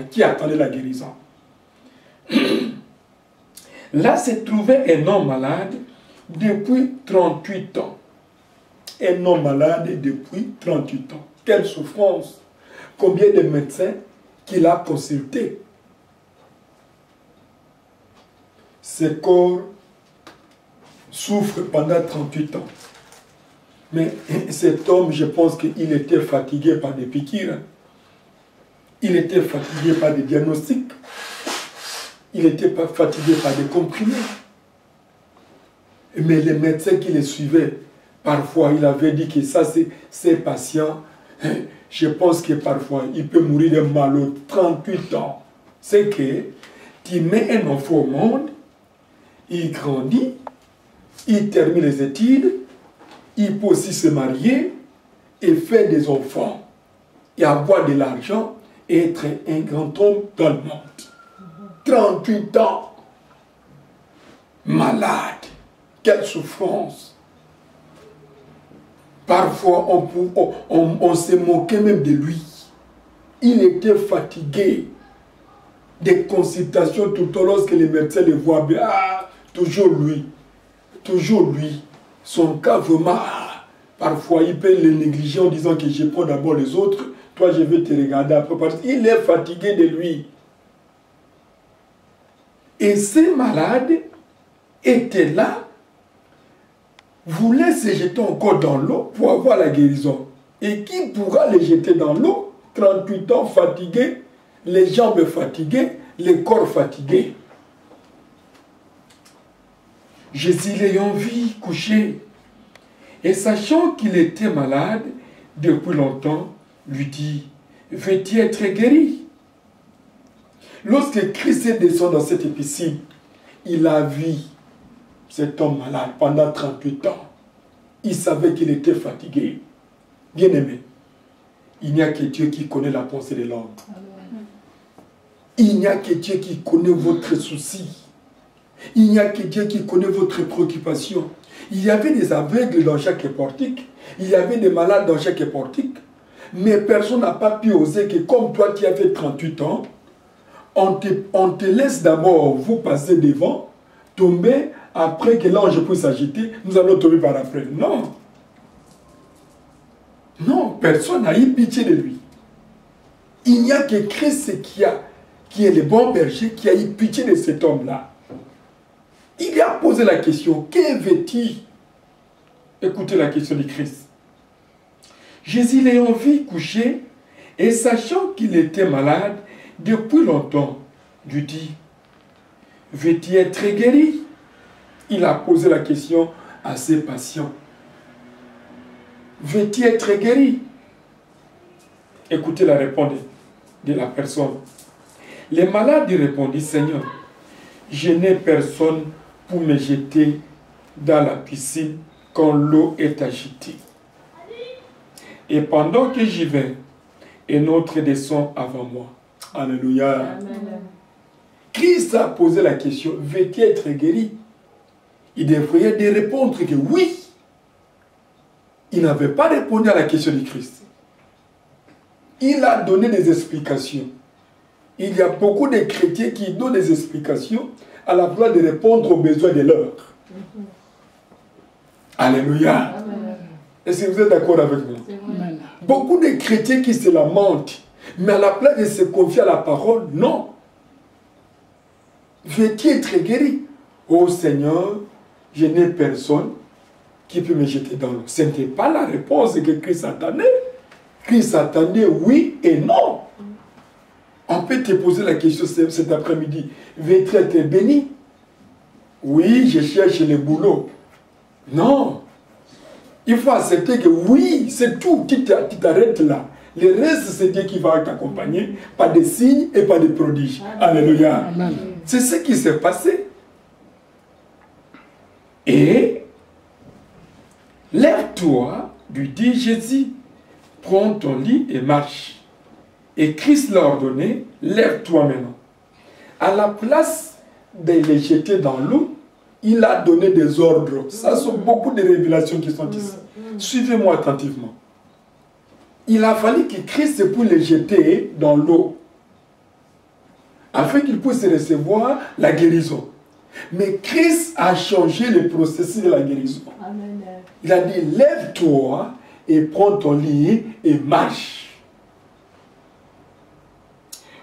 qui attendait la guérison. Là se trouvait un homme malade depuis 38 ans. Un homme malade depuis 38 ans. Quelle souffrance! Combien de médecins qu'il a consultés? Ce corps souffre pendant 38 ans. Mais cet homme, je pense qu'il était fatigué par des piqûres. Il était fatigué par des diagnostics. Il était fatigué par des comprimés. Mais les médecins qui les suivaient, parfois, il avait dit que ça, c'est ces patients. Je pense que parfois, il peut mourir de malheur 38 ans. C'est que tu mets un enfant au monde, il grandit, il termine les études, il peut aussi se marier et faire des enfants et avoir de l'argent et être un grand homme dans le monde. 38 ans, malade, quelle souffrance. Parfois, on se moquait même de lui. Il était fatigué. Des consultations tout le temps, lorsque les médecins le voient bien, ah, toujours lui. Son cas vraiment, parfois il peut le négliger en disant que je prends d'abord les autres, toi je vais te regarder après. Parce qu'il est fatigué de lui. Et ces malades étaient là, voulaient se jeter encore dans l'eau pour avoir la guérison. Et qui pourra les jeter dans l'eau? 38 ans fatigués, les jambes fatiguées, les corps fatigués. Jésus l'ayant vu couché, et sachant qu'il était malade depuis longtemps, lui dit, veux-tu être guéri? Lorsque Christ est descendu dans cette piscine, il a vu cet homme malade pendant 38 ans. Il savait qu'il était fatigué. Bien-aimé, il n'y a que Dieu qui connaît la pensée de l'homme. Il n'y a que Dieu qui connaît votre souci. Il n'y a que Dieu qui connaît votre préoccupation. Il y avait des aveugles dans chaque portique. Il y avait des malades dans chaque portique. Mais personne n'a pas pu oser que comme toi qui as fait 38 ans, on te laisse d'abord vous passer devant, tomber, après que l'ange puisse s'agiter, nous allons tomber par après. Non. Non, personne n'a eu pitié de lui. Il n'y a que Christ qui est le bon berger, qui a eu pitié de cet homme-là. Il lui a posé la question, que veux-tu? Écoutez la question de Christ. Jésus l'ayant vu couché, et sachant qu'il était malade depuis longtemps, lui dit, veux-tu être guéri? Il a posé la question à ses patients. Veux-tu être guéri? Écoutez la réponse de la personne. Les malades répondit, Seigneur, je n'ai personne pour me jeter dans la piscine quand l'eau est agitée. Et pendant que j'y vais, un autre descend avant moi. Alléluia. Amen. Christ a posé la question, veux-tu être guéri? Il devrait répondre que oui. Il n'avait pas répondu à la question de Christ. Il a donné des explications. Il y a beaucoup de chrétiens qui donnent des explications à la place de répondre aux besoins de l'heure. Alléluia. Est-ce que vous êtes d'accord avec moi? Beaucoup de chrétiens qui se lamentent, mais à la place de se confier à la parole, non. Veux-tu être guéri? Oh Seigneur, je n'ai personne qui peut me jeter dans l'eau. Ce n'était pas la réponse que Christ attendait. Christ attendait oui et non. On peut te poser la question cet après-midi. Veux-tu être béni? Oui, je cherche le boulot. Non. Il faut accepter que oui, c'est tout. Tu t'arrêtes là. Le reste, c'est Dieu qui va t'accompagner par des signes et par des prodiges. Alléluia. C'est ce qui s'est passé. Et lève-toi, lui dit Jésus, prends ton lit et marche. Et Christ l'a ordonné, lève-toi maintenant. À la place de les jeter dans l'eau, il a donné des ordres. Ça sont beaucoup de révélations qui sont ici. Suivez-moi attentivement. Il a fallu que Christ pour les jeter dans l'eau. afin qu'ils puissent recevoir la guérison. Mais Christ a changé le processus de la guérison. Amen. Il a dit, lève-toi et prends ton lit et marche.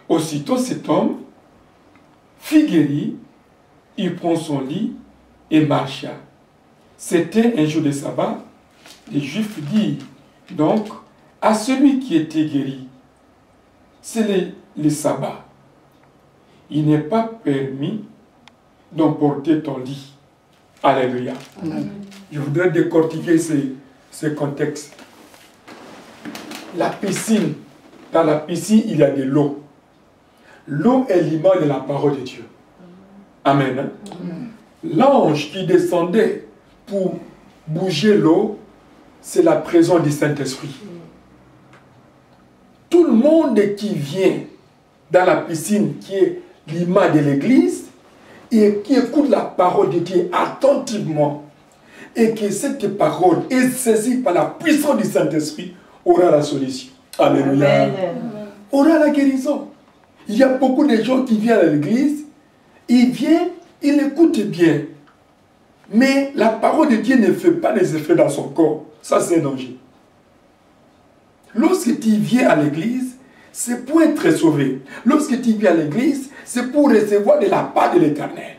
Aussitôt cet homme fut guéri, il prend son lit et marcha. C'était un jour de sabbat. Les Juifs dirent donc à celui qui était guéri, c'est le sabbat. Il n'est pas permis d'emporter ton lit. Alléluia. Amen. Je voudrais décortiquer ce contexte. La piscine. Dans la piscine, il y a de l'eau. L'eau est l'image de la parole de Dieu. Amen. Amen. L'ange qui descendait pour bouger l'eau, c'est la présence du Saint-Esprit. Tout le monde qui vient dans la piscine, qui est l'image de l'Église, et qui écoute la parole de Dieu attentivement, et que cette parole est saisie par la puissance du Saint-Esprit, aura la solution. Alléluia. Amen. Aura la guérison. Il y a beaucoup de gens qui viennent à l'église, ils viennent, ils écoutent bien, mais la parole de Dieu ne fait pas les effets dans son corps. Ça, c'est un danger. Lorsque tu viens à l'église, c'est pour être sauvé. Lorsque tu viens à l'église, c'est pour recevoir de la part de l'Éternel.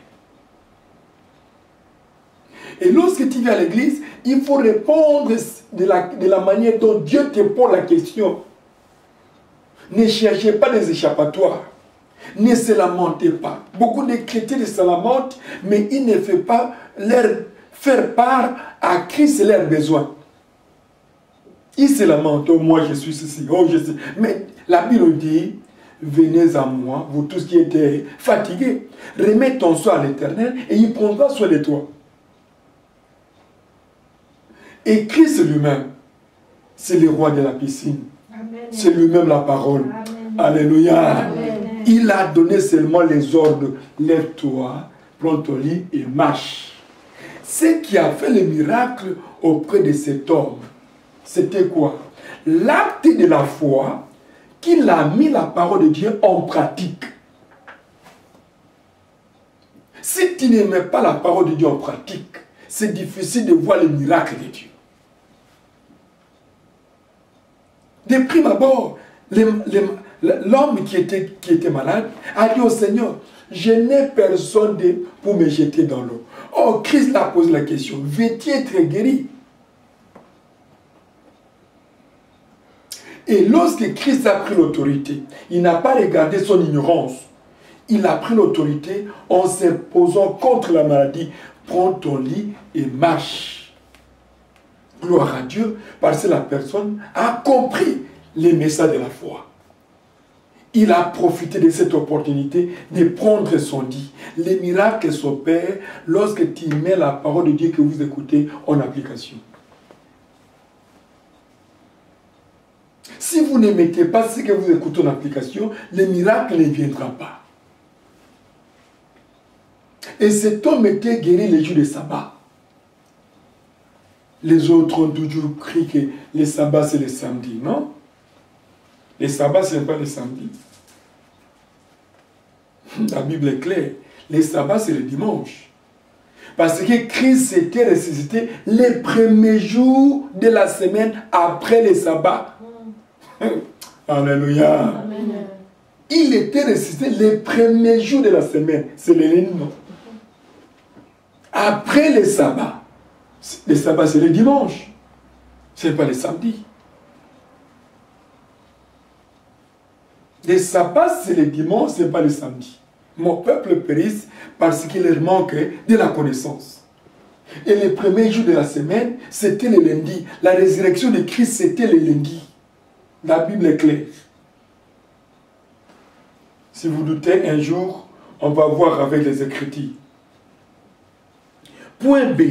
Et lorsque tu viens à l'église, il faut répondre de la manière dont Dieu te pose la question. Ne cherchez pas des échappatoires. Ne se lamentez pas. Beaucoup de chrétiens se lamentent, mais ils ne font pas leur faire part à Christ leurs besoins. Ils se lamentent, oh, moi je suis ceci, oh je suis. Mais la Bible dit, venez à moi, vous tous qui êtes fatigués, remets ton soin à l'Éternel et il prendra soin de toi. Et Christ lui-même, c'est le roi de la piscine. C'est lui-même la parole. Amen. Alléluia. Amen. Il a donné seulement les ordres. Lève-toi, prends ton lit et marche. Ce qui a fait le miracle auprès de cet homme, c'était quoi? L'acte de la foi qu'il a mis la parole de Dieu en pratique. Si tu ne mets pas la parole de Dieu en pratique, c'est difficile de voir le miracle de Dieu. De prime abord, l'homme qui était malade a dit au Seigneur, je n'ai personne pour me jeter dans l'eau. Oh, Christ l'a posé la question, veux-tu être guéri? Et lorsque Christ a pris l'autorité, il n'a pas regardé son ignorance. Il a pris l'autorité en s'imposant contre la maladie. Prends ton lit et marche. Gloire à Dieu, parce que la personne a compris les messages de la foi. Il a profité de cette opportunité de prendre son lit. Les miracles s'opèrent lorsque tu mets la parole de Dieu que vous écoutez en application. Si vous ne mettez pas ce que vous écoutez en application, le miracle ne viendra pas. Et cet homme était guéri les jours de sabbat. Les autres ont toujours cru que les sabbats c'est les samedis, non? Les sabbats ce n'est pas les samedis. La Bible est claire. Les sabbats c'est le dimanche. Parce que Christ s'était ressuscité les premiers jours de la semaine après les sabbats. Alléluia. Amen. Il était ressuscité les premiers jours de la semaine. C'est le lundi. Après les sabbats. Les sabbats, c'est le dimanche. Ce n'est pas le samedi. Les sabbats, c'est le dimanche, ce n'est pas le samedi. Mon peuple périsse parce qu'il leur manque de la connaissance. Et les premiers jours de la semaine, c'était le lundi. La résurrection de Christ, c'était le lundi. La Bible est claire. Si vous doutez, un jour, on va voir avec les Écritures. Point B.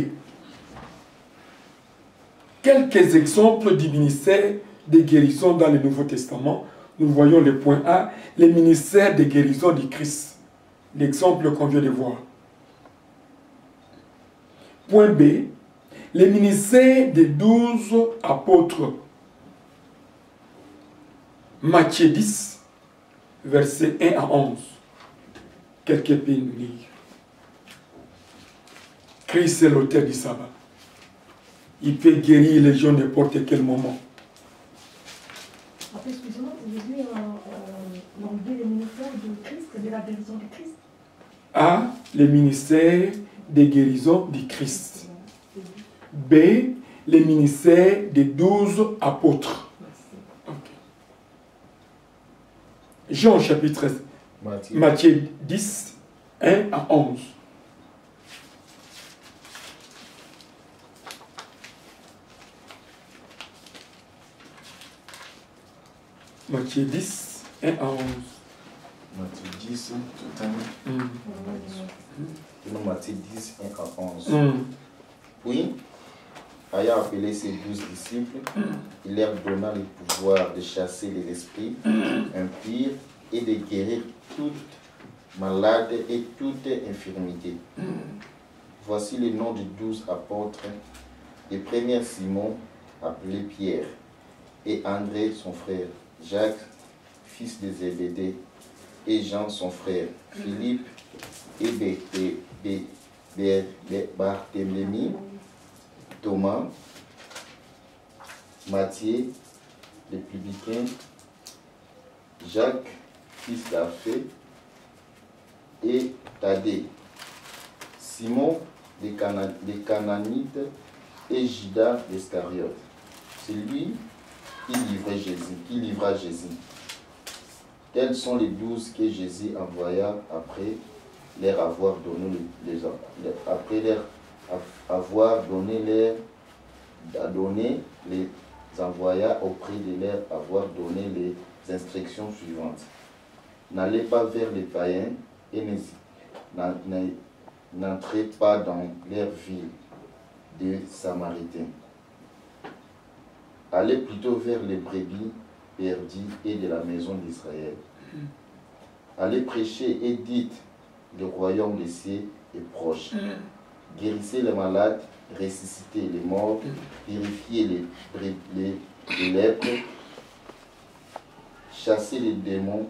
Quelques exemples du ministère de guérison dans le Nouveau Testament. Nous voyons le point A, le ministère de guérison du Christ. L'exemple qu'on vient de voir. Point B, le ministère des 12 apôtres. Matthieu 10, versets 1 à 11. Quelqu'un peut nous lire. Christ est l'auteur du sabbat. Il peut guérir les gens n'importe quel moment. Après, excusez-moi, vous avez l'anglais les ministères de Christ, de la guérison de Christ. A, les ministères des guérisons du Christ. B, les ministères des 12 apôtres. Okay. Jean chapitre 13. Matthieu 10, 1 à 11. Matthieu 10, 1 à 11. Matthieu 10, tout à l'heure. Matthieu 10, 1 à 11. Puis, ayant appelé ses 12 disciples, il leur donna le pouvoir de chasser les esprits impurs et de guérir toute maladie et toute infirmité. Voici les noms des 12 apôtres. Le premier Simon, appelé Pierre, et André son frère, Jacques, fils de Zébédée, et Jean son frère, Philippe, et Barthélemy, Thomas, Matthieu, le publicain, Jacques, fils d'Alphée, et Thaddée, Simon, les Canaanites, et Judas l'Iscariote. C'est lui qui livra Jésus. Tels sont les 12 que Jésus envoya après leur avoir donné les envoya auprès de leur avoir donné les instructions suivantes. N'allez pas vers les païens et n'entrez pas dans leur ville des Samaritains. Allez plutôt vers les brebis perdues et de la maison d'Israël. Allez prêcher et dites, le royaume des cieux est proche. Guérissez les malades, ressuscitez les morts, purifiez les lèpres, chassez les démons.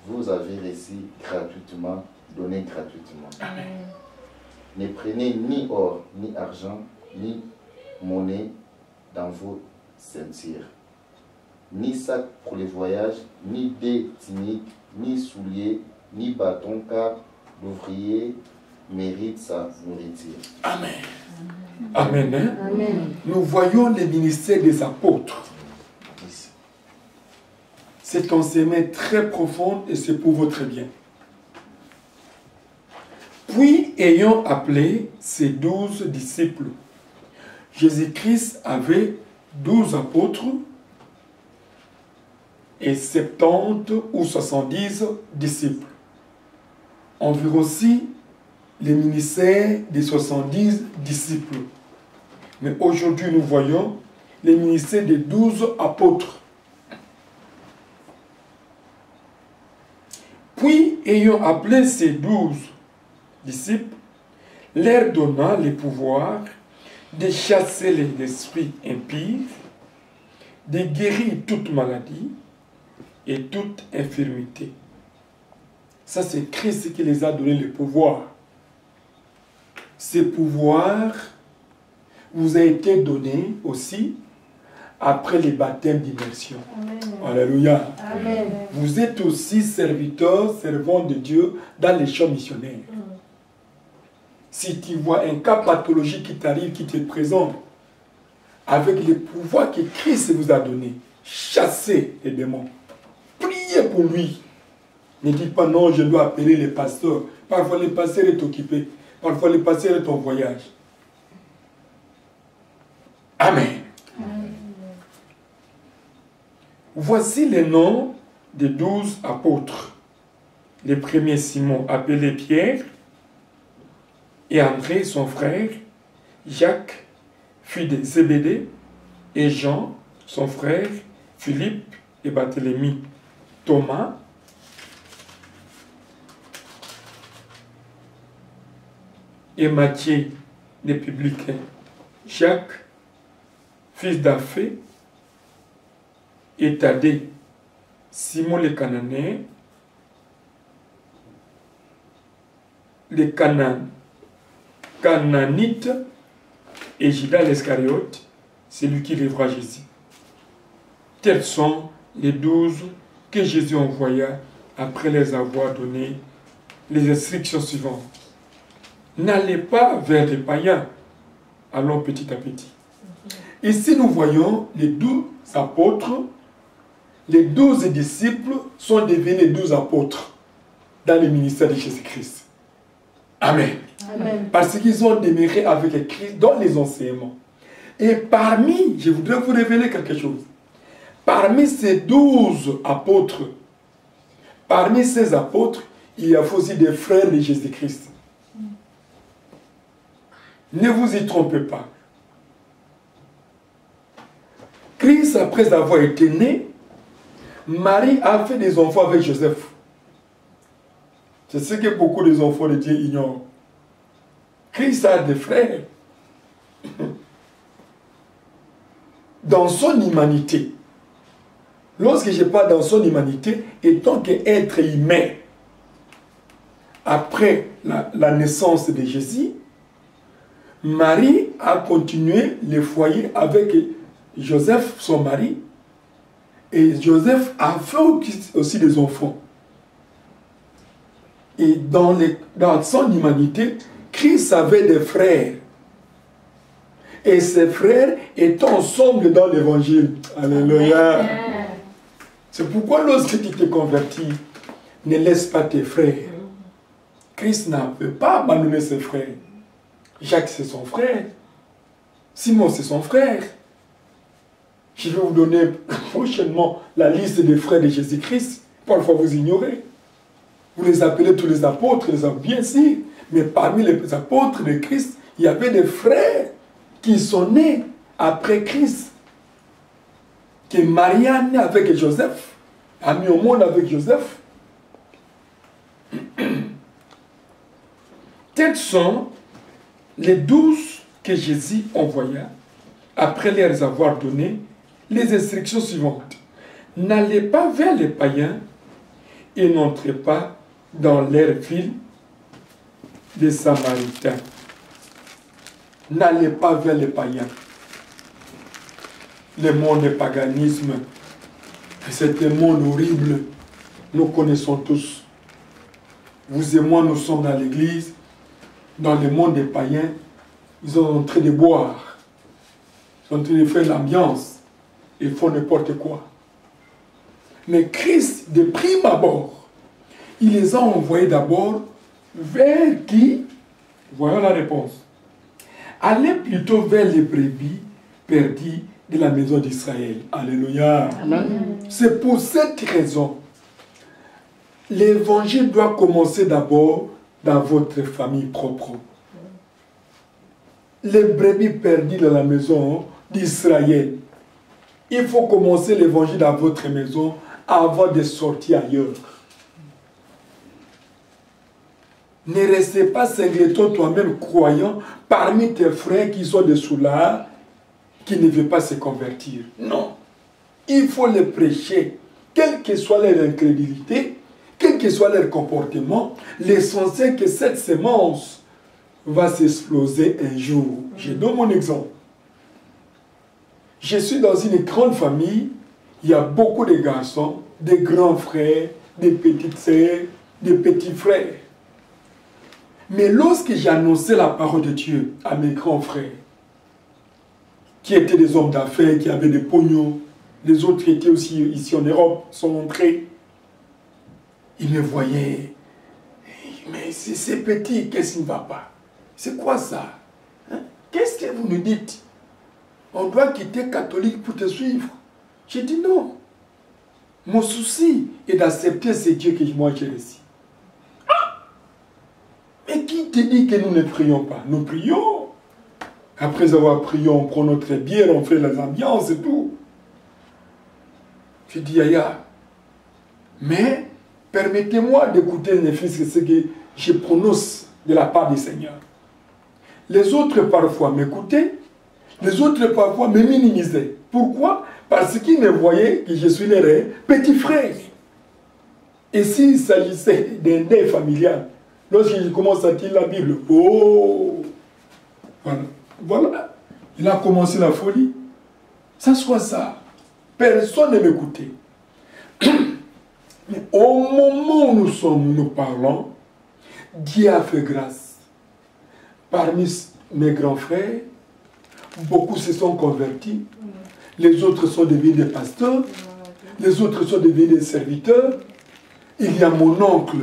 Vous avez reçu gratuitement, donné gratuitement. Amen. Ne prenez ni or, ni argent, ni monnaie dans vos ceintures, ni sac pour les voyages, ni dés tuniques, ni souliers, ni bâton, car l'ouvrier mérite sa nourriture. Amen. Amen. Hein? Amen. Nous voyons les ministères des apôtres. C'est un enseignement très profond et c'est pour votre bien. Puis, ayant appelé ses 12 disciples, Jésus-Christ avait 12 apôtres et 70 ou 70 disciples. Environ aussi les ministères des 70 disciples. Mais aujourd'hui, nous voyons les ministères des 12 apôtres. Puis, ayant appelé ces 12 disciples, leur donna le pouvoir de chasser les esprits impies, de guérir toute maladie et toute infirmité. Ça, c'est Christ qui les a donné le pouvoir. Ce pouvoir vous a été donné aussi après les baptêmes d'immersion. Alléluia. Amen. Vous êtes aussi serviteurs, servants de Dieu dans les champs missionnaires. Si tu vois un cas pathologique qui t'arrive, qui te présente, avec le pouvoir que Christ vous a donné, chassez les démons. Priez pour lui. Ne dites pas non, je dois appeler les pasteurs. Parfois le pasteur est occupé. Parfois le pasteur est en voyage. Amen. Voici les noms des 12 apôtres. Le premier Simon, appelé Pierre, et André, son frère, Jacques, fils de Zébédée, et Jean, son frère, Philippe et Barthélemy, Thomas, et Matthieu, les publicains, Jacques, fils d'Alphée, et Thaddée, Simon le Cananéen, les Canaanites et Judas l'Iscariote, c'est lui qui livrera Jésus. Tels sont les 12 que Jésus envoya après les avoir donné les instructions suivantes. N'allez pas vers les païens, allons petit à petit. Ici, nous voyons les 12 apôtres, les 12 disciples sont devenus les 12 apôtres dans le ministère de Jésus-Christ. Amen. Amen. Parce qu'ils ont demeuré avec Christ dans les enseignements. Et parmi, je voudrais vous révéler quelque chose. Parmi ces 12 apôtres, parmi ces apôtres, il y a aussi des frères de Jésus-Christ. Ne vous y trompez pas. Christ, après avoir été né, Marie a fait des enfants avec Joseph. C'est ce que beaucoup des enfants de Dieu ignorent. Christ a des frères. Dans son humanité. Lorsque je parle dans son humanité, étant qu'être humain, après la naissance de Jésus, Marie a continué le foyer avec Joseph, son mari, et Joseph a fait aussi des enfants. Et dans son humanité, Christ avait des frères. Et ses frères étaient ensemble dans l'évangile. Alléluia. C'est pourquoi lorsque tu te convertis, ne laisse pas tes frères. Christ n'a pas abandonné ses frères. Jacques, c'est son frère. Simon, c'est son frère. Je vais vous donner prochainement la liste des frères de Jésus-Christ. Parfois, vous ignorez. Vous les appelez tous les apôtres, les hommes, bien sûr. Mais parmi les apôtres de Christ, il y avait des frères qui sont nés après Christ. Que Marie a né avec Joseph, a mis au monde avec Joseph. Tels sont les 12 que Jésus envoya après leur avoir donné les instructions suivantes. N'allez pas vers les païens et n'entrez pas dans leur ville des Samaritains. N'allez pas vers les païens. Le monde du paganisme, c'est un monde horrible. Nous connaissons tous. Vous et moi, nous sommes dans l'église. Dans le monde des païens, ils sont en train de boire. Ils sont en train de faire l'ambiance. Ils font n'importe quoi. Mais Christ, de prime abord, il les a envoyés d'abord vers qui? Voyons la réponse. Allez plutôt vers les brebis perdues de la maison d'Israël. Alléluia. C'est pour cette raison, l'évangile doit commencer d'abord dans votre famille propre. Les brebis perdues dans la maison d'Israël. Il faut commencer l'évangile dans votre maison avant de sortir ailleurs. Ne restez pas singleton toi-même croyant parmi tes frères qui sont des soulards, qui ne veulent pas se convertir. Non. Il faut les prêcher, quelle que soit leur incrédulité, quel que soit leur comportement. L'essentiel que cette semence va s'exploser un jour. Je donne mon exemple. Je suis dans une grande famille, il y a beaucoup de garçons, des grands frères, des petites sœurs, des petits frères. Mais lorsque j'ai annoncé la parole de Dieu à mes grands frères, qui étaient des hommes d'affaires, qui avaient des pognons, les autres qui étaient aussi ici en Europe, sont entrés, ils me voyaient. Mais c'est petit, qu'est-ce qui ne va pas? C'est quoi ça? Hein? Qu'est-ce que vous nous dites? On doit quitter catholique pour te suivre. J'ai dit non. Mon souci est d'accepter ce Dieu que moi j'ai reçu. Mais qui te dit que nous ne prions pas? Nous prions. Après avoir prié, on prend notre bière, on fait les ambiances et tout. Je dis, Yaya, mais permettez-moi d'écouter ne fût-ce que ce que je prononce de la part du Seigneur. Les autres parfois m'écoutaient, les autres parfois me minimisaient. Pourquoi? Parce qu'ils me voyaient que je suis leur petit frère. Et s'il s'agissait d'un deuil familial, Lorsqu'il commence à lire la Bible, oh, voilà, il a commencé la folie. Ça soit ça. Personne ne m'écoutait. Mais au moment où nous parlons, Dieu a fait grâce. Parmi mes grands frères, beaucoup se sont convertis. Les autres sont devenus des pasteurs. Les autres sont devenus des serviteurs. Il y a mon oncle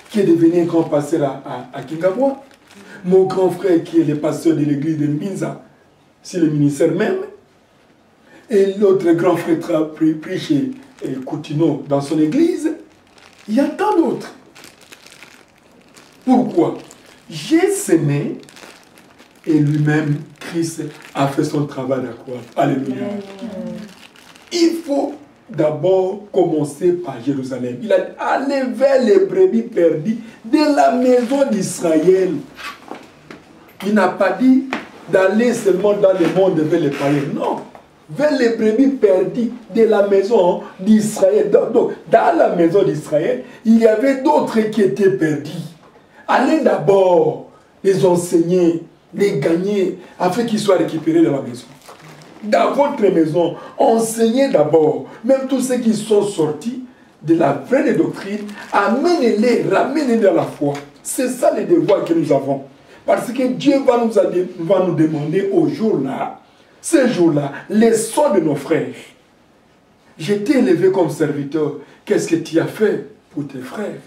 qui est devenu un grand pasteur à Kingawa. Mon grand frère qui est le pasteur de l'église de Mbinza, c'est le ministère même. Et l'autre grand frère prie chez Coutino dans son église. Il y a tant d'autres. Pourquoi? J'ai semé et lui-même, Christ, a fait son travail de la croix. Alléluia. Il faut d'abord commencer par Jérusalem. Il a dit, allez vers les brebis perdues de la maison d'Israël. Il n'a pas dit d'aller seulement dans le monde vers les païens. Non. Vers les brebis perdues de la maison d'Israël. Donc, dans la maison d'Israël, il y avait d'autres qui étaient perdus. Allez d'abord les enseigner, les gagner, afin qu'ils soient récupérés dans la maison. Dans votre maison, enseignez d'abord, même tous ceux qui sont sortis de la vraie doctrine, amenez-les, ramenez-les dans la foi. C'est ça le devoir que nous avons. Parce que Dieu va nous demander au jour-là, ce jour-là, les sons de nos frères. J'étais élevé comme serviteur. Qu'est-ce que tu as fait pour tes frères?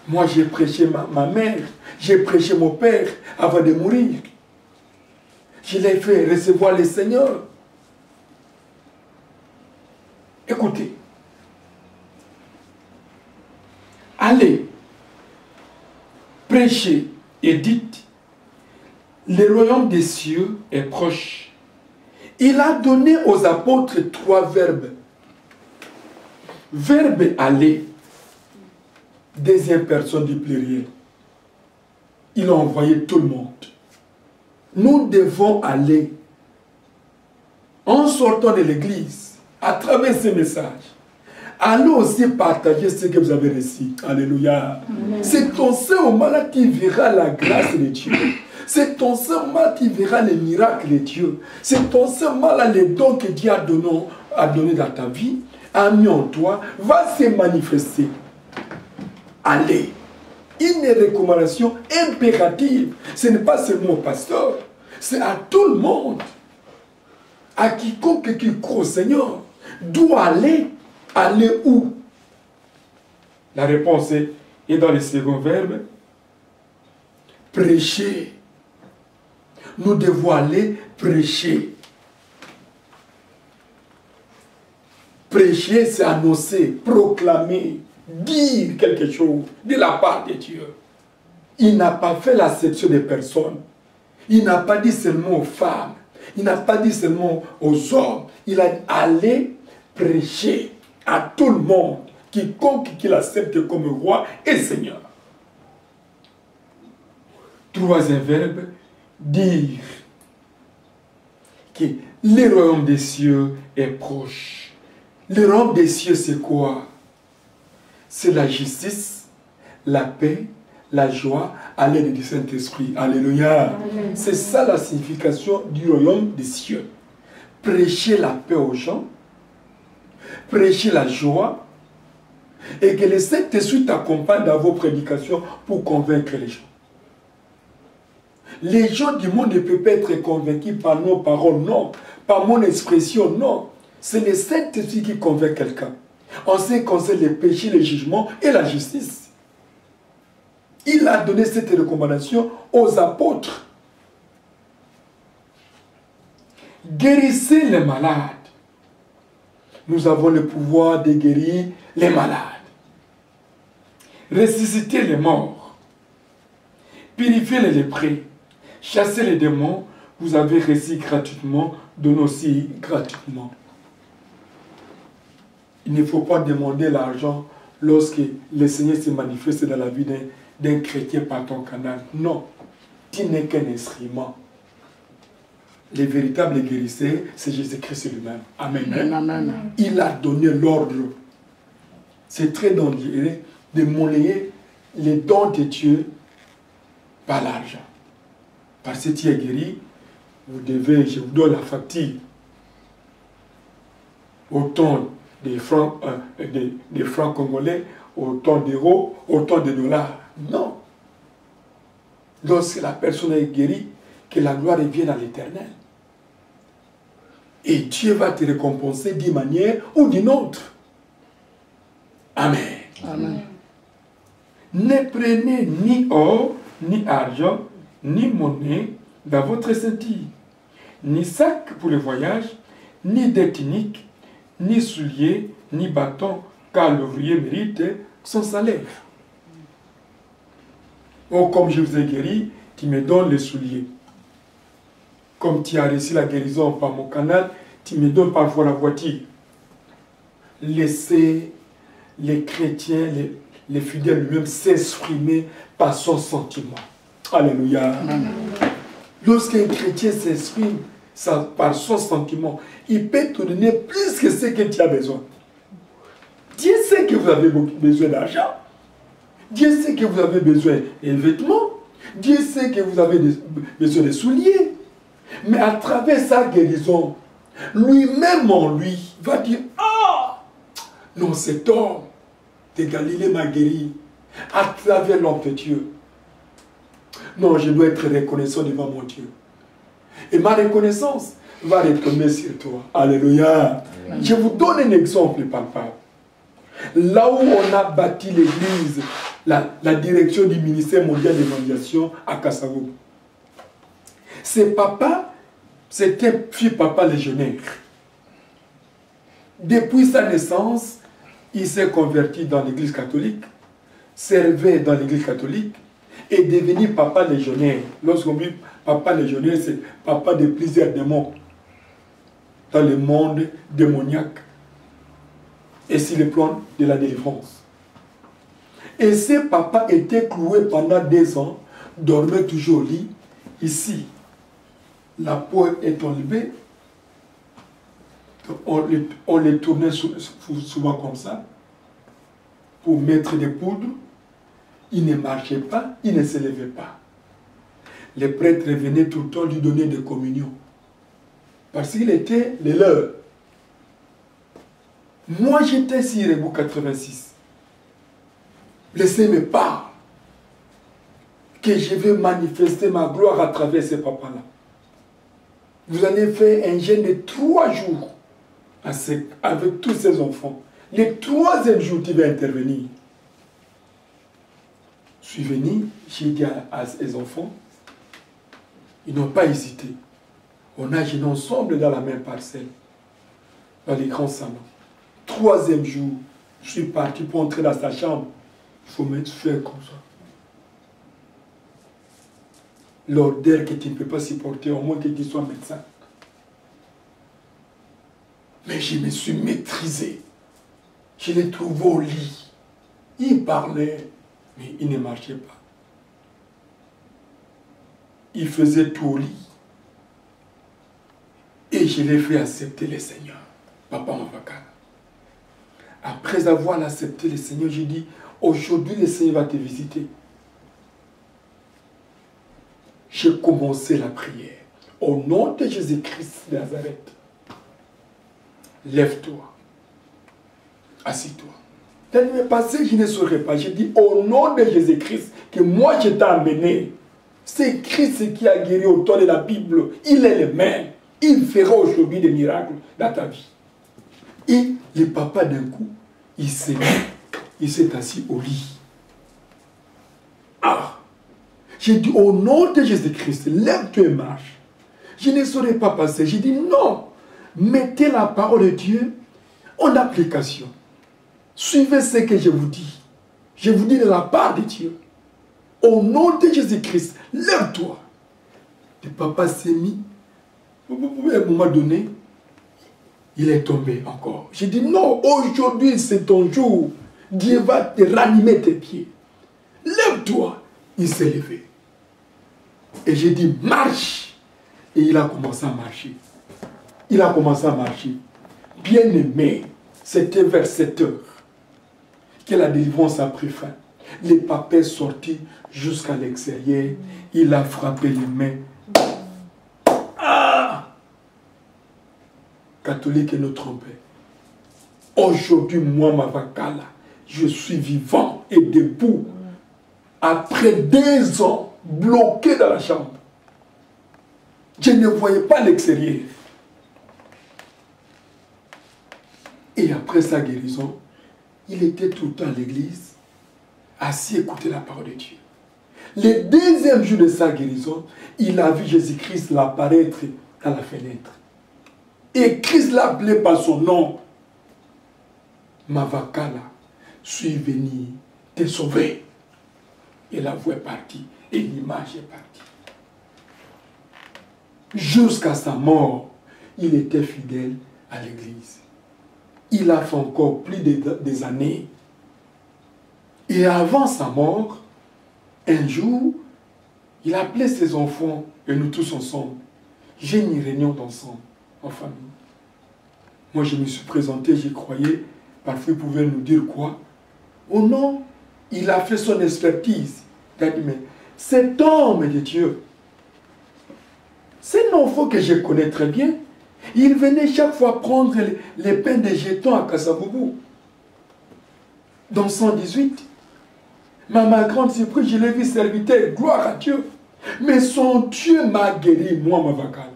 Moi, j'ai prêché ma mère, j'ai prêché mon père avant de mourir. Je l'ai fait recevoir le Seigneur. Écoutez. Allez, prêchez et dites, le royaume des cieux est proche. Il a donné aux apôtres 3 verbes. Verbe aller. Deuxième personne du pluriel. Il a envoyé tout le monde. Nous devons aller, en sortant de l'église, à travers ces messages, allez aussi partager ce que vous avez reçu. Alléluia. C'est ton moment-là qui verra la grâce de Dieu. C'est ton moment qui verra les miracles de Dieu. C'est ton moment-là, les dons que Dieu a donné dans ta vie, a mis en toi, va se manifester. Allez. Une recommandation impérative. Ce n'est pas seulement au pasteur, c'est à tout le monde. À quiconque qui croit au Seigneur doit aller. Aller où? La réponse est dans le second verbe. Prêcher. Nous devons aller prêcher. Prêcher, c'est annoncer, proclamer, dire quelque chose de la part de Dieu. Il n'a pas fait l'acception des personnes. Il n'a pas dit seulement aux femmes. Il n'a pas dit seulement aux hommes. Il a dit allez prêcher à tout le monde, quiconque qui l'accepte comme roi et Seigneur. Troisième verbe, dire que le royaume des cieux est proche. Le royaume des cieux, c'est quoi? C'est la justice, la paix, la joie à l'aide du Saint-Esprit. Alléluia. C'est ça la signification du royaume des cieux. Prêcher la paix aux gens, prêcher la joie, et que le Saint-Esprit t'accompagne dans vos prédications pour convaincre les gens. Les gens du monde ne peuvent pas être convaincus par nos paroles, non. Par mon expression, non. C'est le Saint-Esprit qui convainc quelqu'un. En ce qui concerne les péchés, les jugements et la justice. Il a donné cette recommandation aux apôtres. Guérissez les malades. Nous avons le pouvoir de guérir les malades. Ressusciter les morts. Purifier les lépreux. Chasser les démons. Vous avez reçu gratuitement, donnez aussi gratuitement. Il ne faut pas demander l'argent lorsque le Seigneur se manifeste dans la vie d'un chrétien par ton canal. Non, tu n'es qu'un instrument. Le véritable guérisseur, c'est Jésus-Christ lui-même. Amen. Amen. Il a donné l'ordre. C'est très dangereux de monnayer les dons de Dieu, pas l'argent. Parce que tu es guéri, vous devez, je vous donne la facture. Autant des francs, des francs congolais, autant d'euros, autant de dollars. Non. Lorsque la personne est guérie, que la gloire revienne à l'Éternel. Et Dieu va te récompenser d'une manière ou d'une autre. Amen. Amen. Ne prenez ni or, ni argent, ni monnaie dans votre ceinture, ni sac pour le voyage, ni dette unique, ni souliers, ni bâton, car l'ouvrier mérite son salaire. Oh, comme je vous ai guéri, tu me donnes les souliers. Comme tu as reçu la guérison par mon canal, tu me donnes parfois la voiture. Laissez les chrétiens, les fidèles eux-mêmes s'exprimer par son sentiment. Alléluia. Lorsqu'un chrétien s'exprime par son sentiment, il peut te donner plus que ce que tu as besoin. Dieu sait que vous avez besoin d'argent. Dieu sait que vous avez besoin de vêtements. Dieu sait que vous avez besoin de souliers. Mais à travers sa guérison, lui-même en lui va dire, ah, non, cet homme de Galilée m'a guéri à travers l'homme de Dieu. Non, je dois être reconnaissant devant mon Dieu. Et ma reconnaissance va retomber sur toi. Alléluia. Amen. Je vous donne un exemple palpable. Là où on a bâti l'église, la direction du ministère mondial d'évangélisation à Kassavo. C'est papa, c'était fils papa légionnaire. Depuis sa naissance, il s'est converti dans l'église catholique, servait dans l'église catholique et devenu papa légionnaire. Lorsqu'on dit papa légionnaire, c'est papa de plusieurs démons dans le monde démoniaque et sur le plan de la délivrance. Et ce papa était cloué pendant 2 ans, dormait toujours au lit. Ici, la peau est enlevée. On les tournait souvent comme ça pour mettre des poudres. Il ne marchait pas, il ne se levait pas. Les prêtres venaient tout le temps lui donner des communions. Parce qu'il était le leur. Moi, j'étais sur Rebou 86. Le Seigneur me parle que je vais manifester ma gloire à travers ces papas-là. Vous allez faire un jeûne de 3 jours avec tous ces enfants. Le 3e jour, tu vas intervenir. Je suis venu, j'ai dit à ces enfants, ils n'ont pas hésité. On a jeûné ensemble dans la même parcelle, dans les grands salons. 3e jour, je suis parti pour entrer dans sa chambre. Il faut me faire comme ça. L'odeur que tu ne peux pas supporter, au moins que tu sois médecin. Mais je me suis maîtrisé. Je l'ai trouvé au lit. Il parlait, mais il ne marchait pas. Il faisait tout au lit. Et je l'ai fait accepter le Seigneur. Papa Mavakala. Après avoir accepté le Seigneur, j'ai dit, aujourd'hui le Seigneur va te visiter. J'ai commencé la prière. Au nom de Jésus-Christ de Nazareth. Lève-toi. Assis-toi. La nuit passée, je ne saurais pas. J'ai dit, au nom de Jésus-Christ, que moi je t'ai amené. C'est Christ qui a guéri autant de la Bible. Il est le même. Il fera aujourd'hui des miracles dans ta vie. Et le papa, d'un coup, il s'est assis au lit. Ah! J'ai dit, au nom de Jésus-Christ, lève-toi et marche. Je ne saurais pas passer. J'ai dit, non. Mettez la parole de Dieu en application. Suivez ce que je vous dis. Je vous dis de la part de Dieu. Au nom de Jésus-Christ, lève-toi. Le papa s'est mis. À un moment donné, il est tombé encore. J'ai dit, non, aujourd'hui c'est ton jour. Dieu va te ranimer tes pieds. Lève-toi. Il s'est levé. Et j'ai dit, marche. Et il a commencé à marcher. Il a commencé à marcher. Bien-aimé, c'était vers 7 heures que la délivrance a pris fin. Le papa est sorti jusqu'à l'extérieur. Il a frappé les mains. Ah! Catholique et nous tromper. Aujourd'hui, moi, Mavakala, je suis vivant et debout. Après 2 ans, bloqué dans la chambre. Je ne voyais pas l'extérieur. Et après sa guérison, il était tout le temps à l'église, assis écouter la parole de Dieu. Le 2e jour de sa guérison, il a vu Jésus-Christ l'apparaître dans la fenêtre. Et Christ l'a appelé par son nom. Mavakala, suis venu te sauver. Et la voix est partie, et l'image est partie. Jusqu'à sa mort, il était fidèle à l'église. Il a fait encore plus des années. Et avant sa mort, un jour, il a appelé ses enfants, et nous tous ensemble. J'ai une réunion d'ensemble, en famille. Moi, je me suis présenté, j'y croyais. Parfois, il pouvait nous dire quoi? Oh non, il a fait son expertise. Il a dit, mais cet homme de Dieu, c'est un enfant que je connais très bien. Il venait chaque fois prendre les pains de jetons à Kassaboubou. Dans 118. Mais à ma grande surprise, je l'ai vu serviteur, gloire à Dieu. Mais son Dieu m'a guéri, moi, Mavakala.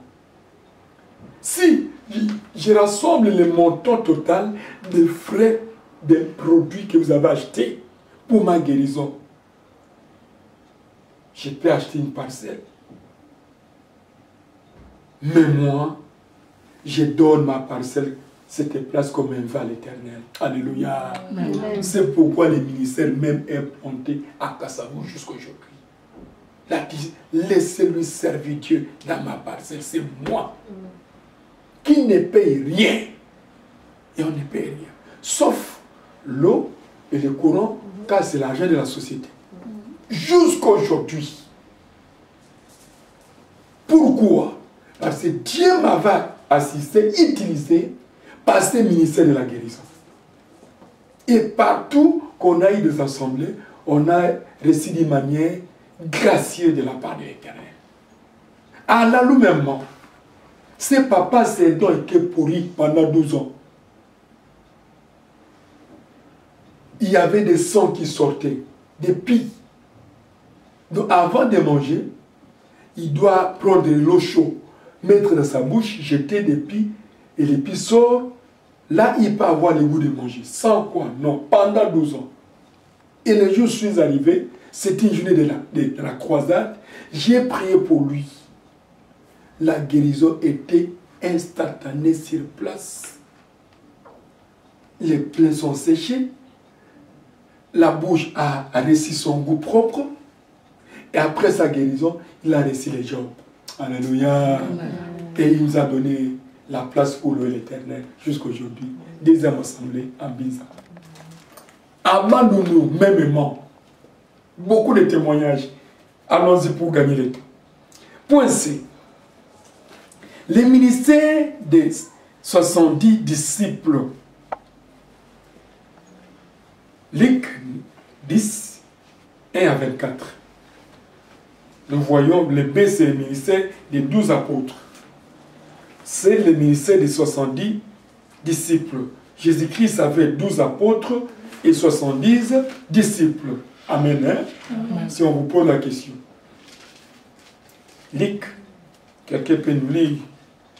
Si je rassemble le montant total des frais des produits que vous avez achetés pour ma guérison, je peux acheter une parcelle. Mais moi, je donne ma parcelle, cette place comme un vin à l'Éternel. Alléluia. C'est pourquoi le ministère même est monté à Kassabou jusqu'aujourd'hui. Il a dit, laissez-lui servir Dieu dans ma parcelle, c'est moi. Qui ne paye rien. Et on ne paye rien. Sauf l'eau et le courant, car c'est l'argent de la société. Jusqu'aujourd'hui. Pourquoi? Parce que Dieu m'avait assisté, utilisé par ce ministère de la guérison. Et partout qu'on a eu des assemblées, on a reçu d'une manière gracieuse de la part de l'Éternel. À l'allumement, ce papa s'est donc été pourri pendant 12 ans. Il y avait des sangs qui sortaient, des pis. Donc avant de manger, il doit prendre de l'eau chaude, mettre dans sa bouche, jeter des pis, et les pis sortent. Là, il peut avoir le goût de manger. Sans quoi? Non, pendant 12 ans. Et le jour où je suis arrivé, c'était une journée de la croisade, j'ai prié pour lui. La guérison était instantanée sur place. Les plaies sont séchées. La bouche a reçu son goût propre. Et après sa guérison, il a reçu les jambes. Alléluia. Et il nous a donné la place pour louer l'Éternel jusqu'aujourd'hui. 2e assemblée à Biza. À Manounou, mêmement. Beaucoup de témoignages. Allons-y pour gagner le temps. Point C. Le ministère des 70 disciples. Luc 10, 1 à 24. Nous voyons le B, c'est le ministère des 12 apôtres. C'est le ministère des 70 disciples. Jésus-Christ avait 12 apôtres et 70 disciples. Amen. Hein? Amen. Si on vous pose la question. Luc, quelqu'un peut nous lire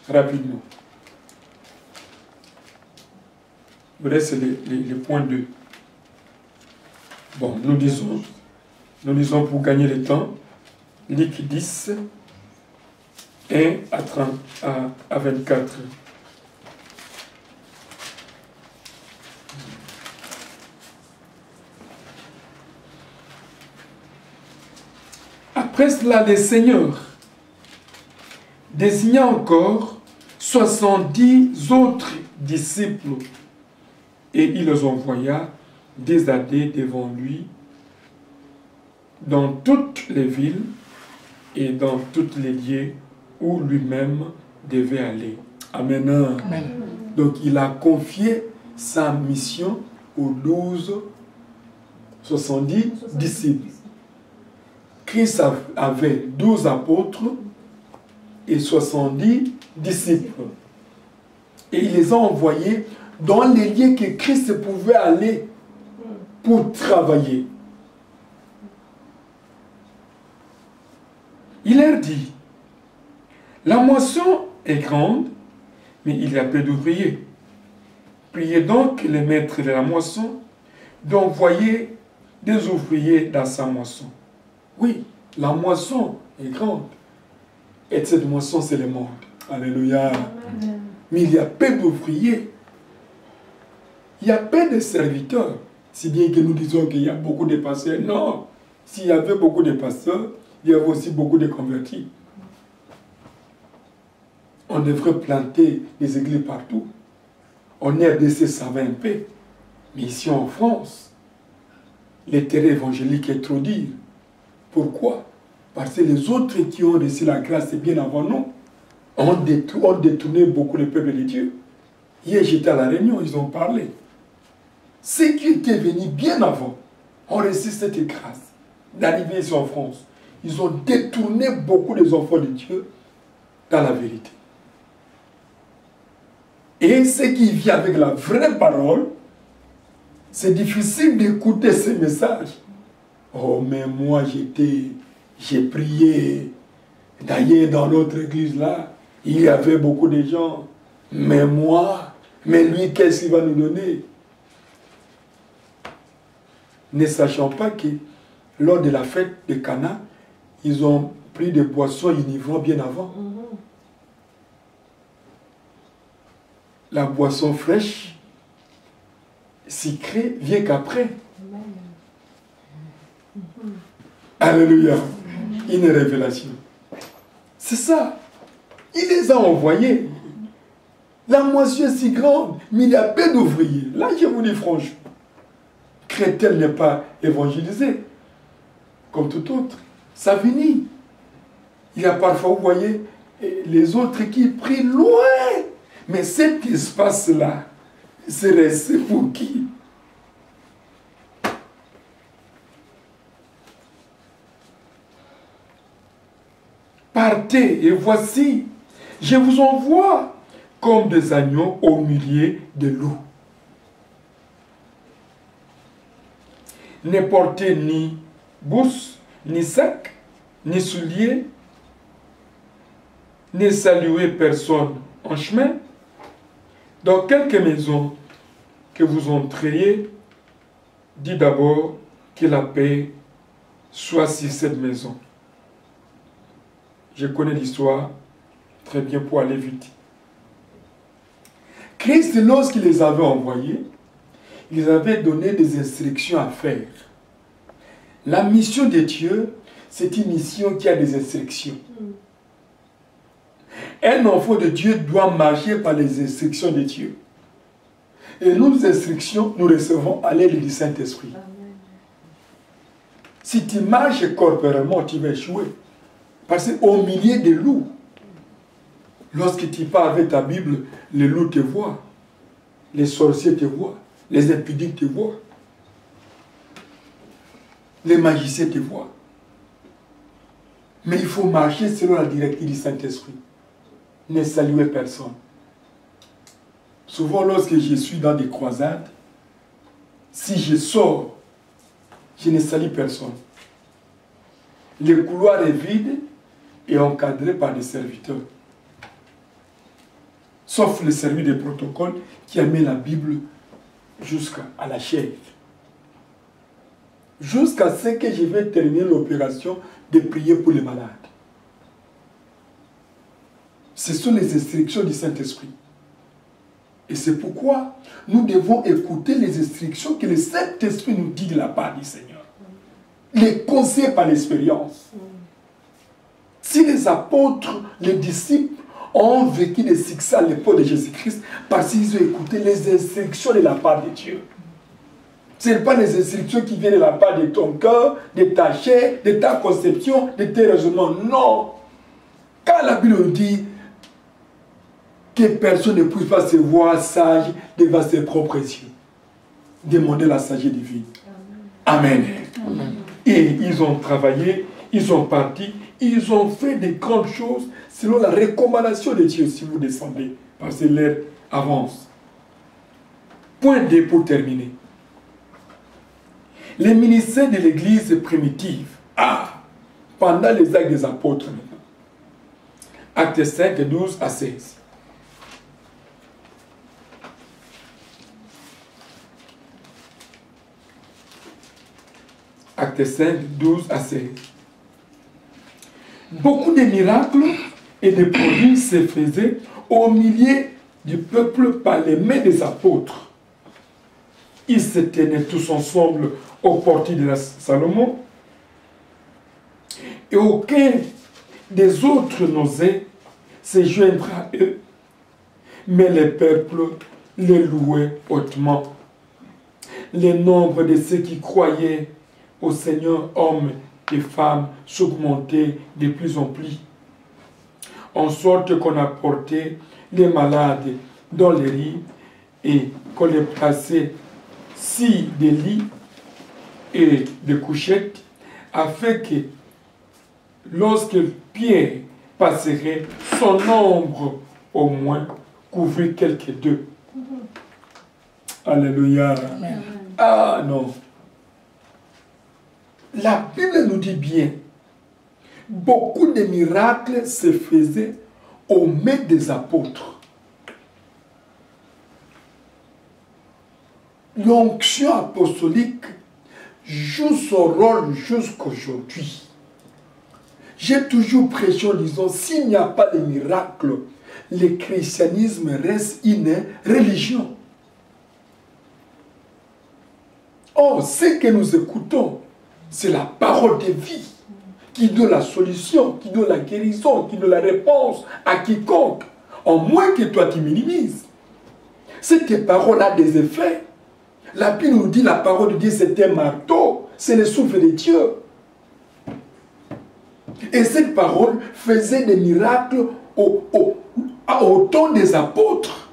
rapidement. Voilà, c'est le point 2. Bon, nous disons pour gagner le temps, Luc 10, 1 à 30, à 24. Après cela, le Seigneur désigna encore 70 autres disciples et il les envoya des années devant lui dans toutes les villes et dans tous les lieux où lui-même devait aller. Amen. Amen. Donc il a confié sa mission aux 12 70 disciples. Christ avait 12 apôtres et 70 disciples. Et il les a envoyés dans les lieux que Christ pouvait aller pour travailler. Il leur dit, la moisson est grande, mais il y a peu d'ouvriers. Priez donc les maîtres de la moisson d'envoyer des ouvriers dans sa moisson. Oui, la moisson est grande. Et cette moisson, c'est le monde. Alléluia. Amen. Mais il y a peu d'ouvriers. Il y a peu de serviteurs. Si bien que nous disons qu'il y a beaucoup de pasteurs. Non. S'il y avait beaucoup de pasteurs, il y avait aussi beaucoup de convertis. On devrait planter des églises partout. En RDC, ça va un peu. Mais ici en France, le terrain évangélique est trop dur. Pourquoi? Parce que les autres qui ont reçu la grâce bien avant nous ont détourné beaucoup le peuple de Dieu. Hier, j'étais à la Réunion, ils ont parlé. Ceux qui étaient venus bien avant ont reçu cette grâce d'arriver ici en France. Ils ont détourné beaucoup des enfants de Dieu dans la vérité. Et ceux qui vivent avec la vraie parole, c'est difficile d'écouter ces messages. Oh, mais moi, j'ai prié. D'ailleurs, dans notre église là, il y avait beaucoup de gens. Mais moi, mais lui, qu'est-ce qu'il va nous donner? Ne sachant pas que lors de la fête de Cana, ils ont pris des boissons ivres bien avant. La boisson fraîche, sucrée, vient qu'après. Alléluia. Une révélation. C'est ça. Il les a envoyés. La moisson est si grande, mais il y a peu d'ouvriers. Là, je vous dis franchement, chrétien n'est pas évangélisé, comme tout autre. Ça finit. Il y a parfois, vous voyez, les autres qui prient loin. Mais cet espace-là, c'est resté pour qui? Partez et voici, je vous envoie comme des agneaux au milieu de loups. Ne portez ni bourse, ni sac, ni souliers, ne saluez personne en chemin. Dans quelques maisons que vous entriez, dites d'abord que la paix soit sur cette maison. Je connais l'histoire très bien pour aller vite. Christ, lorsqu'il les avait envoyés, il les avait donné des instructions à faire. La mission de Dieu, c'est une mission qui a des instructions. Un enfant de Dieu doit marcher par les instructions de Dieu. Et nos instructions, nous recevons à l'aide du Saint-Esprit. Si tu marches corporellement, tu vas échouer. Parce qu'au milieu des loups, lorsque tu pars avec ta Bible, les loups te voient, les sorciers te voient, les impudiques te voient, les magiciens te voient. Mais il faut marcher selon la directive du Saint-Esprit. Ne saluer personne. Souvent, lorsque je suis dans des croisades, si je sors, je ne salue personne. Le couloir est vide et encadré par des serviteurs. Sauf le service de protocole qui a mis la Bible jusqu'à la chaise. Jusqu'à ce que je vais terminer l'opération de prier pour les malades. Ce sont les instructions du Saint-Esprit. Et c'est pourquoi nous devons écouter les instructions que le Saint-Esprit nous dit de la part du Seigneur. Les conseils par l'expérience. Si les apôtres, les disciples ont vécu des succès à l'époque de Jésus-Christ parce qu'ils ont écouté les instructions de la part de Dieu. Ce n'est pas les instructions qui viennent de la part de ton cœur, de ta chair, de ta conception, de tes raisonnements. Non. Quand la Bible dit que personne ne puisse pas se voir sage devant ses propres yeux, demandez la sagesse divine. Amen. Amen. Et ils ont travaillé, ils ont parti, ils ont fait des grandes choses selon la recommandation de Dieu si vous descendez, parce que l'heure avance. Point 2 pour terminer. Les ministères de l'Église primitive, pendant les actes des apôtres maintenant. Actes 5, 12 à 16. Actes 5, 12 à 16. Beaucoup de miracles et de prodiges se faisaient au milieu du peuple par les mains des apôtres. Ils se tenaient tous ensemble au portier de Salomon et aucun des autres n'osait se joindre à eux, mais le peuple les louait hautement. Le nombre de ceux qui croyaient au Seigneur, hommes et femmes, s'augmentait de plus en plus, en sorte qu'on apportait les malades dans les lits et qu'on les plaçait sur des lits et des couchettes, afin que lorsque Pierre passerait, son ombre au moins couvrit quelques d'eux. Alléluia. Amen. Ah non. La Bible nous dit bien, beaucoup de miracles se faisaient aux mains des apôtres. L'onction apostolique joue son rôle jusqu'aujourd'hui. J'ai toujours prêché en disant, s'il n'y a pas de miracle, le christianisme reste une religion. Or, ce que nous écoutons, c'est la parole de vie qui donne la solution, qui donne la guérison, qui donne la réponse à quiconque, en moins que toi tu minimises. Cette parole a des effets. La Bible nous dit la parole de Dieu c'est un marteau, c'est le souffle de Dieu. Et cette parole faisait des miracles au temps des apôtres.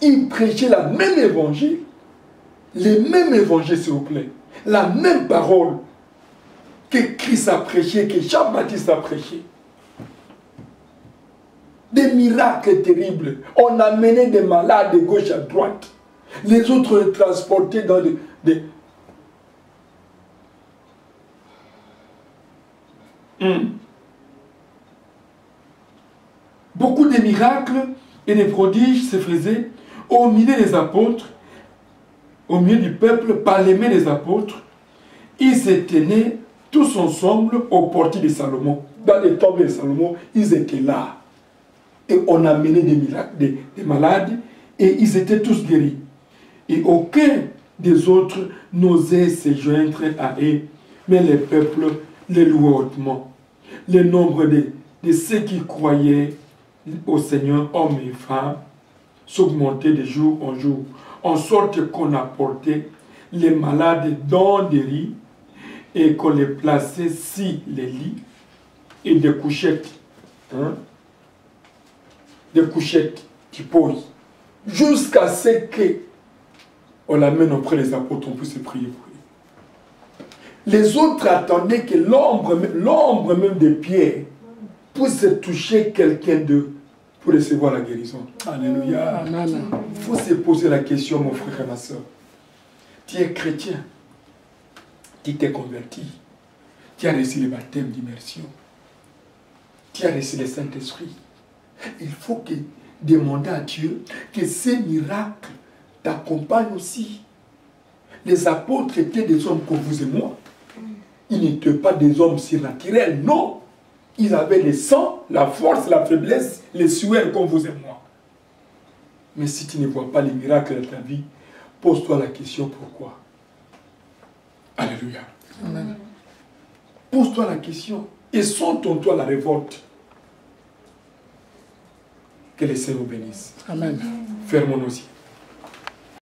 Ils prêchaient la même évangile, les mêmes évangiles s'il vous plaît, la même parole que Christ a prêché, que Jean-Baptiste a prêché. Des miracles terribles. On amenait des malades de gauche à droite. Les autres les transportaient dans des... Beaucoup de miracles et de prodiges se faisaient au milieu des apôtres, au milieu du peuple, par les mains des apôtres. Ils se tenaient tous ensemble au portier de Salomon. Dans les tombes de Salomon, ils étaient là. Et on amenait des miracles, des malades, et ils étaient tous guéris. Et aucun des autres n'osait se joindre à eux, mais le peuple les louait hautement. Le nombre de ceux qui croyaient au Seigneur, hommes et femmes, s'augmentait de jour en jour, en sorte qu'on apportait les malades dans des lits et qu'on les plaçait sur les lits et des couchettes. Des couchettes qui posent. Jusqu'à ce qu'on l'amène auprès des apôtres, on puisse prier pour eux. Les autres attendaient que l'ombre même de Pierre puisse toucher quelqu'un d'eux pour recevoir la guérison. Alléluia. Il faut se poser la question, mon frère et ma soeur. Tu es chrétien, tu t'es converti, tu as reçu le baptême d'immersion, tu as reçu le Saint-Esprit. Il faut demander à Dieu que ces miracles t'accompagnent aussi. Les apôtres étaient des hommes comme vous et moi. Ils n'étaient pas des hommes surnaturels, non. Ils avaient le sang, la force, la faiblesse, les sueurs comme vous et moi. Mais si tu ne vois pas les miracles de ta vie, pose-toi la question pourquoi. Alléluia. Amen. Pose-toi la question et sente en toi la révolte. Que le Seigneur nous bénisse. Amen. Fermons nos yeux.